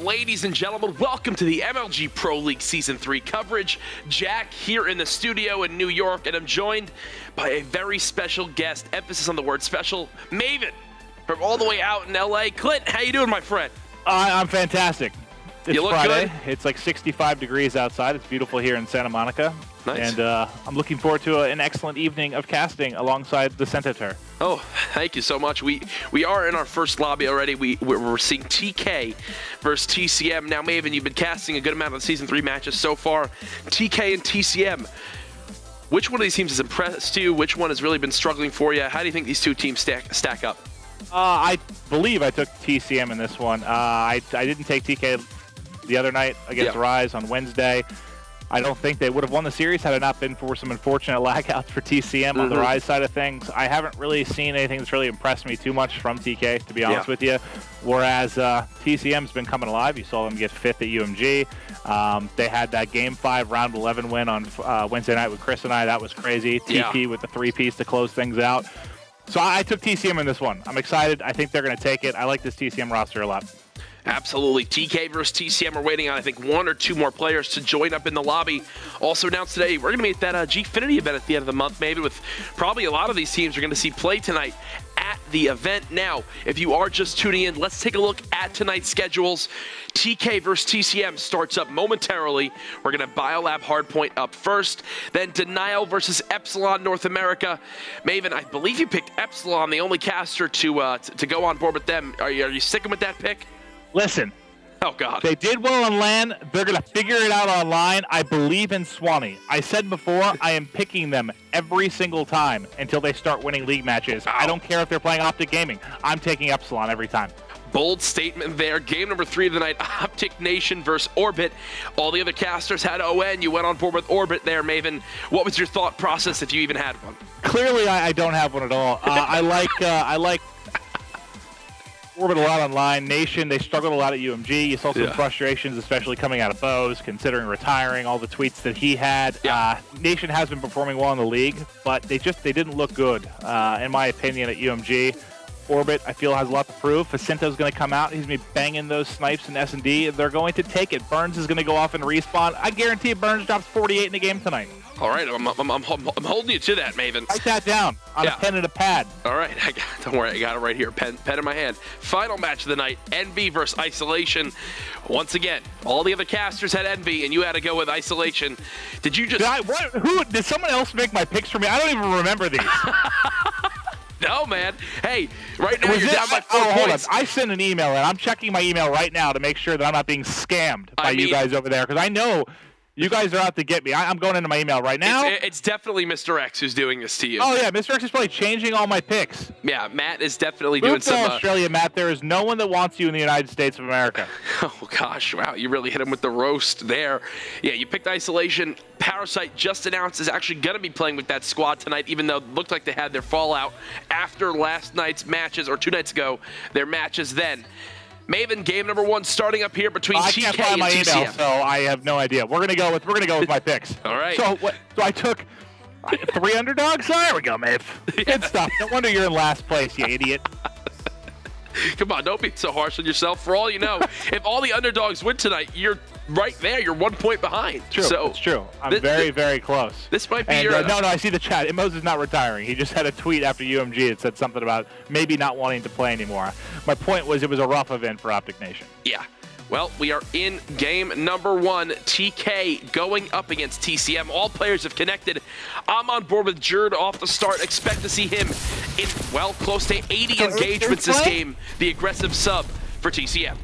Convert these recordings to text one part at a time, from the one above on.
ladies and gentlemen? Welcome to the MLG Pro League Season 3 coverage. Jack here in the studio in New York, and I'm joined by a very special guest, emphasis on the word special, Maven, from all the way out in LA. Clint, how you doing, my friend? I'm fantastic. It's you look Friday. good? It's like 65 degrees outside. It's beautiful here in Santa Monica. Nice. And I'm looking forward to an excellent evening of casting alongside the Senator. Oh, thank you so much. We are in our first lobby already. We're seeing TK versus TCM. Now, Maven, you've been casting a good amount of the Season 3 matches so far. TK and TCM, which one of these teams has impressed you? Which one has really been struggling for you? How do you think these two teams stack up? I believe I took TCM in this one. I didn't take TK the other night against Rise on Wednesday. I don't think they would have won the series had it not been for some unfortunate lagouts for TCM on the Rise side of things. I haven't really seen anything that's really impressed me too much from TK, to be honest with you. Whereas TCM's been coming alive. You saw them get 5th at UMG. They had that Game 5 Round 11 win on Wednesday night with Chris and I. That was crazy. TP with the 3-piece to close things out. So I took TCM in this one. I'm excited. I think they're going to take it. I like this TCM roster a lot. Absolutely. TK versus TCM. We're waiting on, I think, 1 or 2 more players to join up in the lobby. Also announced today, we're going to be at that Gfinity event at the end of the month, maybe, with probably a lot of these teams we're going to see play tonight at the event. Now, if you are just tuning in, let's take a look at tonight's schedules. TK versus TCM starts up momentarily. We're going to Biolab Hardpoint up first. Then Denial versus Epsilon North America. Maven, I believe you picked Epsilon, the only caster to go on board with them. Are you sticking with that pick? Listen. Oh, God. They did well on LAN. They're going to figure it out online. I believe in Swanee. I said before, I am picking them every single time until they start winning league matches. I don't care if they're playing Optic Gaming. I'm taking Epsilon every time. Bold statement there. Game number 3 of the night, Optic Nation versus Orbit. All the other casters had ON. You went on board with Orbit there, Maven. What was your thought process if you even had one? Clearly, I don't have one at all. I like Orbit a lot online. Nation, they struggled a lot at UMG. You saw some frustrations, especially coming out of Bose, considering retiring, all the tweets that he had. Nation has been performing well in the league, but they didn't look good, in my opinion, at UMG. Orbit, I feel, has a lot to prove. Jacinto's going to come out. He's going to be banging those snipes in S&D. They're going to take it. Burns is going to go off and respawn. I guarantee Burns drops 48 in the game tonight. All right, I'm holding you to that, Maven. Write that down on a pen and a pad. All right, don't worry, I got it right here, pen in my hand. Final match of the night, Envy versus Isolation. Once again, all the other casters had Envy, and you had to go with Isolation. Did you just... Did someone else make my picks for me? I don't even remember these. No, man. Hey, right now you're down by 4 points. Hold on. I sent an email, and I'm checking my email right now to make sure that I'm not being scammed by you guys over there, because I know you guys are out to get me. I'm going into my email right now. It's definitely Mr. X who's doing this to you. Oh, yeah. Mr. X is probably changing all my picks. Yeah, Matt is definitely doing some... Australia, Matt. There is no one that wants you in the United States of America. Oh, gosh. Wow. You really hit him with the roast there. Yeah, you picked Isolation. Parasite just announced is actually going to be playing with that squad tonight, even though it looked like they had their fallout after last night's matches, or 2 nights ago, their matches then. Maven, game number 1 starting up here between TK and TCM. I can't find my email, so I have no idea. We're gonna go with my picks. All right. So I took 3 underdogs. So there we go, Maeve. Good stuff. No wonder you're in last place, you idiot. Come on, don't be so harsh on yourself. For all you know, if all the underdogs win tonight, you're right there. You're 1 point behind. True. So it's true. I'm very close. This might be your... No, I see the chat. Immos is not retiring. He just had a tweet after UMG that said something about maybe not wanting to play anymore. My point was it was a rough event for Optic Nation. Yeah. Well, we are in game number 1. TK going up against TCM. All players have connected. I'm on board with Jerd off the start. Expect to see him in, well, close to 80 engagements this game. The aggressive sub for TCM.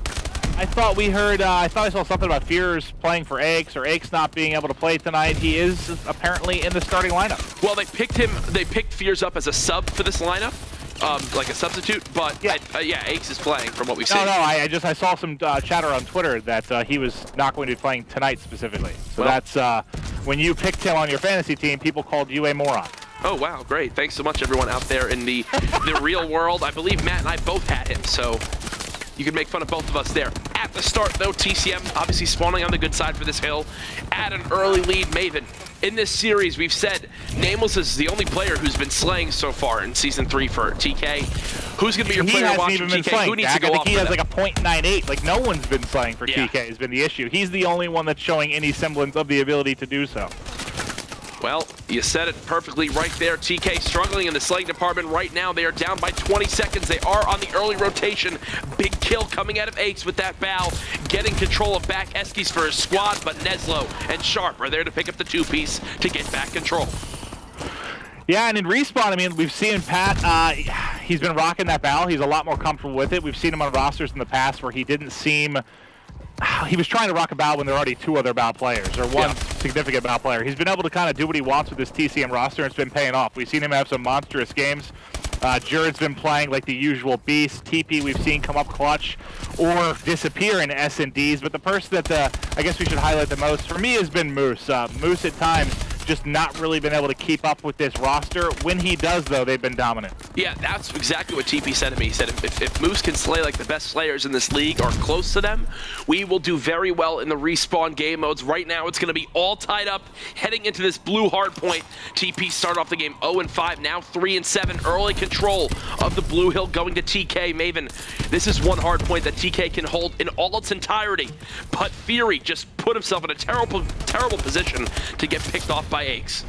I thought we heard, I thought I saw something about Fears playing for Aches, or Aches not being able to play tonight. He is apparently in the starting lineup. Well, they picked Fears up as a sub for this lineup. Like a substitute, but yeah, Aches is playing from what we've seen. No, I saw some chatter on Twitter that he was not going to be playing tonight specifically. So that's when you picked him on your fantasy team, people called you a moron. Oh wow, great! Thanks so much, everyone out there in the real world. I believe Matt and I both had him, so you can make fun of both of us there. At the start, though, TCM obviously spawning on the good side for this hill. At an early lead, Maven. in this series, we've said Nameless is the only player who's been slaying so far in Season 3 for TK. Who's going to be your player watching TK? Slaying, Who needs to go off? He has like a .98. Like, no one's been slaying for TK has been the issue. He's the only one that's showing any semblance of the ability to do so. Well, you said it perfectly right there. TK struggling in the slaying department right now. They are down by 20 seconds. They are on the early rotation. Big kill coming out of Aches with that bow, getting control of back Eskies for his squad, but Neslo and Sharp are there to pick up the two-piece to get back control. Yeah, and in Respawn, I mean, we've seen Pat, he's been rocking that bow. He's a lot more comfortable with it. We've seen him on rosters in the past where he didn't seem... He was trying to rock a bow when there are already two other bow players, or one significant bow player. He's been able to kind of do what he wants with this TCM roster, and it's been paying off. We've seen him have some monstrous games. Jurad's been playing like the usual beast. TP we've seen come up clutch or disappear in S&Ds, but the person that I guess we should highlight the most for me has been Moose. Moose at times just not really been able to keep up with this roster. When he does, though, they've been dominant. Yeah, that's exactly what TP said to me. He said, if Moose can slay like the best slayers in this league or close to them, we will do very well in the Respawn game modes. Right now, it's going to be all tied up heading into this blue hard point. TP started off the game 0-5, now 3-7. Early control of the blue hill going to TK. Maven, this is one hard point that TK can hold in all its entirety. But Fury just put himself in a terrible position to get picked off by Aches.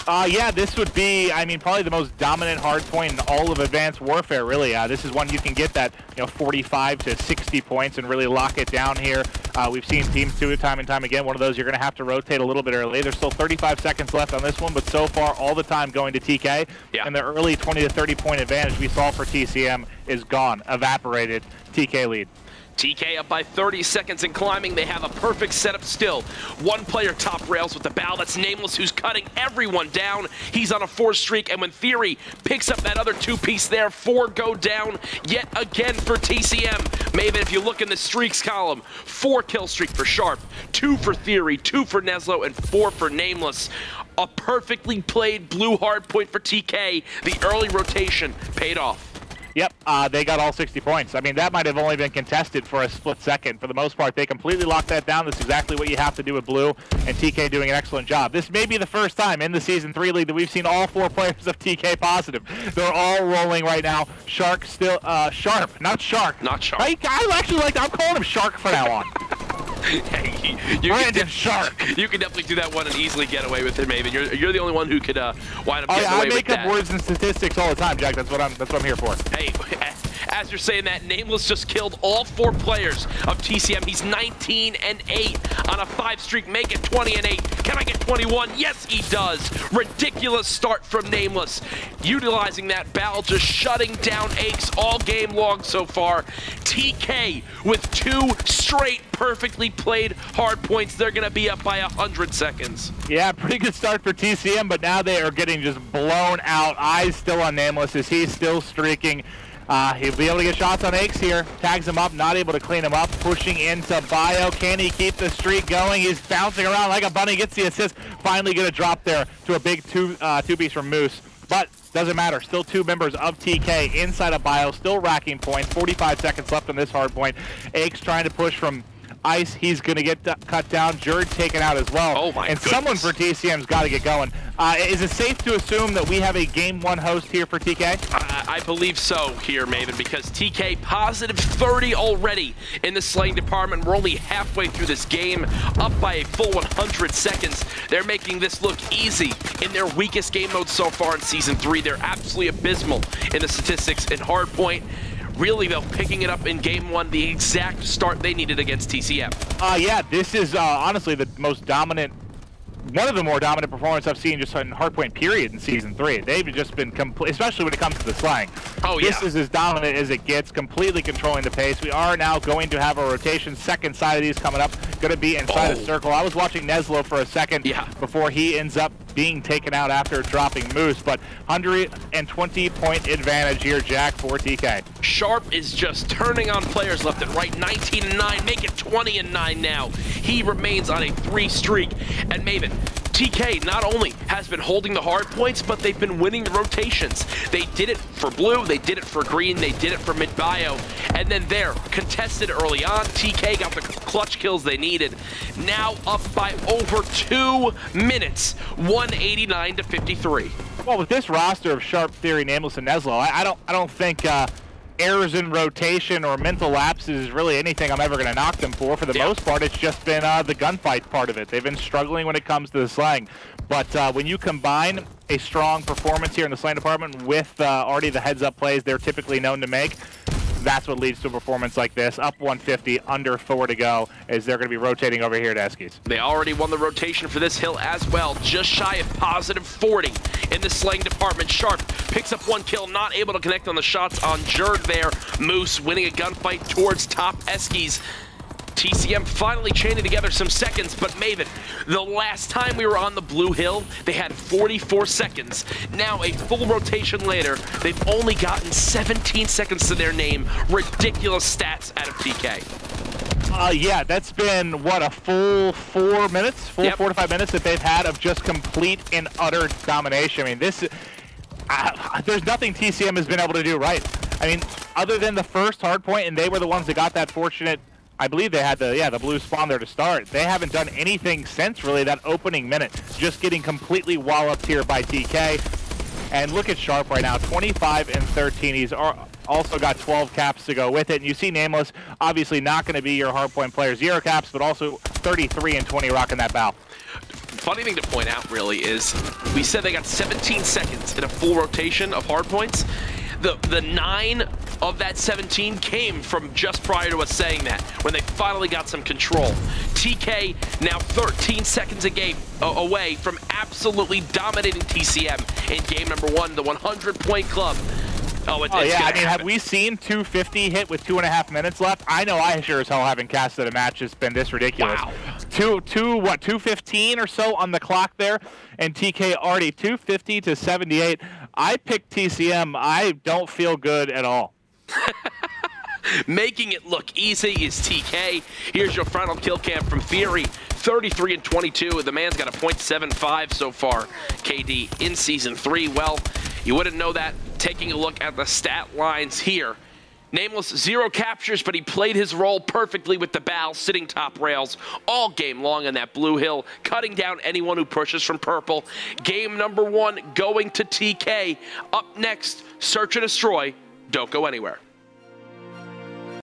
Yeah, this would be, I mean, probably the most dominant hard point in all of Advanced Warfare, really. This is one you can get that, 45 to 60 points and really lock it down here. We've seen teams do it time and time again. One of those you're going to have to rotate a little bit early. There's still 35 seconds left on this one, but so far, all the time going to TK. And the early 20 to 30 point advantage we saw for TCM is gone, evaporated. TK lead. TK up by 30 seconds and climbing. They have a perfect setup still. One player top rails with the bow. That's Nameless, who's cutting everyone down. He's on a 4 streak, and when Theory picks up that other two-piece there, 4 go down yet again for TCM. Maven, if you look in the streaks column, 4 kill streak for Sharp, 2 for Theory, 2 for Neslo, and 4 for Nameless. A perfectly played blue hard point for TK. The early rotation paid off. Yep, they got all 60 points. I mean, that might have only been contested for a split second. For the most part, they completely locked that down. That's exactly what you have to do with Blue, and TK doing an excellent job. This may be the first time in the Season 3 League that we've seen all 4 players of TK positive. They're all rolling right now. Shark still, Sharp, not Shark. Not Shark. I actually like, I'm calling him Shark from now on. Hey, you can definitely do that one and easily get away with it, Maven. You're the only one who could wind up getting away with that. I make up words and statistics all the time, Jack. That's what I'm here for. Hey, as you're saying that, Nameless just killed all 4 players of TCM. He's 19-8 on a 5 streak. Make it 20-8. Can I get 21? Yes, he does. Ridiculous start from Nameless. Utilizing that bow, just shutting down Aches all game long so far. TK with 2 straight perfectly played hard points. They're going to be up by 100 seconds. Yeah, pretty good start for TCM, but now they are getting just blown out. Eyes still on Nameless as he's still streaking. He'll be able to get shots on Aches here. Tags him up, not able to clean him up. Pushing into Bio. Can he keep the streak going? He's bouncing around like a bunny. Gets the assist. Finally get a drop there to a big two-piece from Moose. But doesn't matter. Still 2 members of TK inside of Bio. Still racking points. 45 seconds left on this hard point. Aches trying to push from Ice. He's going to get cut down. Jerd taken out as well. Oh my goodness. Someone for TCM's got to get going. Is it safe to assume that we have a Game 1 host here for TK? I believe so here, Maven, because TK positive 30 already in the slaying department. We're only halfway through this game, up by a full 100 seconds. They're making this look easy in their weakest game mode so far in Season 3. They're absolutely abysmal in the statistics in hardpoint. Really, though, picking it up in Game 1, the exact start they needed against TCM. Yeah, this is honestly the most dominant, one of the more dominant performances I've seen just in hardpoint period in Season 3. They've just been complete, especially when it comes to the slaying. Oh, yeah. This is as dominant as it gets, completely controlling the pace. We are now going to have a rotation. Second side of these coming up, going to be inside a circle. I was watching Neslo for a second before he ends up being taken out after dropping Moose, but 120-point advantage here, Jack, for TK. Sharp is just turning on players left and right. 19-9, make it 20-9 now. He remains on a 3 streak. And Maven, TK not only has been holding the hard points, but they've been winning the rotations. They did it for blue, they did it for green, they did it for mid-bio, and then there, contested early on, TK got the clutch kills they needed. Now up by over 2 minutes, 189 to 53. Well, with this roster of Sharp, Theory, Nameless, and Neslo, I don't think errors in rotation or mental lapses is really anything I'm ever going to knock them for. For the most part, it's just been the gunfight part of it. They've been struggling when it comes to the slang. But when you combine a strong performance here in the slang department with already the heads-up plays they're typically known to make, that's what leads to a performance like this. Up 150, under 4 to go, as they're going to be rotating over here at Eskies. They already won the rotation for this hill as well, just shy of positive 40 in the slang department. Sharp picks up 1 kill, not able to connect on the shots on Jurg there. Moose winning a gunfight towards top Eskies. TCM finally chaining together some seconds, but Maven, the last time we were on the blue hill, they had 44 seconds. Now, a full rotation later, they've only gotten 17 seconds to their name. Ridiculous stats out of TK. Yeah, that's been, what, a full 4 minutes? Full 4 to 5 minutes that they've had of just complete and utter domination. I mean, this, there's nothing TCM has been able to do right. I mean, other than the first hard point, and they were the ones that got that fortunate, I believe they had the blue spawn there to start. They haven't done anything since really that opening minute, just getting completely walloped here by TK. And look at Sharp right now, 25 and 13. He's also got 12 caps to go with it. And you see Nameless, obviously not going to be your hardpoint player, 0 caps, but also 33 and 20 rocking that bow. Funny thing to point out really is we said they got 17 seconds in a full rotation of hardpoints. The 9 of that 17 came from just prior to us saying that, when they finally got some control. TK now 13 seconds away from absolutely dominating TCM in game number 1, the 100-point club. Oh, yeah, I mean, have we seen 250 hit with 2.5 minutes left? I know I sure as hell haven't casted a match that's been this ridiculous. Wow. 215 or so on the clock there, and TK already 250 to 78. I picked TCM. I don't feel good at all. Making it look easy is TK. Here's your final kill cam from Theory. 33 and 22. The man's got a .75 so far, KD, in Season 3. Well, you wouldn't know that taking a look at the stat lines here. Nameless, 0 captures, but he played his role perfectly with the bow, sitting top rails all game long on that blue hill, cutting down anyone who pushes from purple. Game number 1 going to TK. Up next, Search and Destroy. Don't go anywhere.